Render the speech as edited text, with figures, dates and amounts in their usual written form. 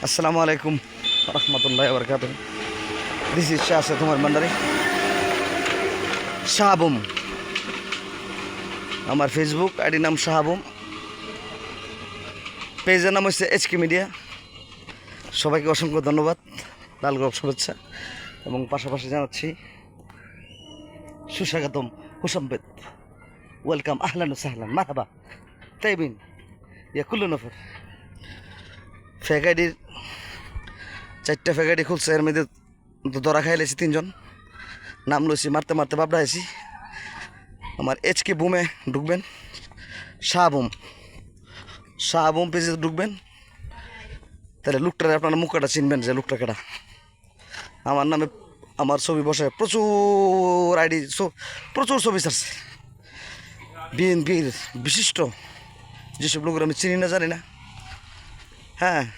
আসসালামু আলাইকুম রহমতুল্লাহি ওয়া বারাকাতুহু। দিস ইজ শাহ তোমার মান্ডারি শাহাবুম। আমার ফেসবুক আইডি নাম শাহাবুম, পেজের নাম হচ্ছে এইচকে মিডিয়া। সবাইকে অসংখ্য ধন্যবাদ, লাল গোলাপ শুভেচ্ছা এবং পাশাপাশি জানাচ্ছি সুস্বাগতম, হুসামবেদ, ওয়েলকাম, আহলান সাহলান, মারহাবা, তাইবিন, ইয়া কুল্লু নফর। ফেক আইডির 4টা ফেক আইডি খুলছে, এর মধ্যে ধরা খাই লেছি 3জন। নাম লইছি, মারতে মারতে বাবড়া আইছি। আমার এইচকে বুমে ঢুকবেন, শাহাবুম, শাহাবুম পেজে ঢুকবেন, তাহলে লোকটারে আপনারা মুখটা চিনবেন যে লোকটা কেটা। আমার নামে আমার ছবি বসে প্রচুর আইডি, প্রচুর ছবি ছাড়ছে। বিএনপির বিশিষ্ট যেসব লোকের আমি চিনি না, জানি না, হ্যাঁ,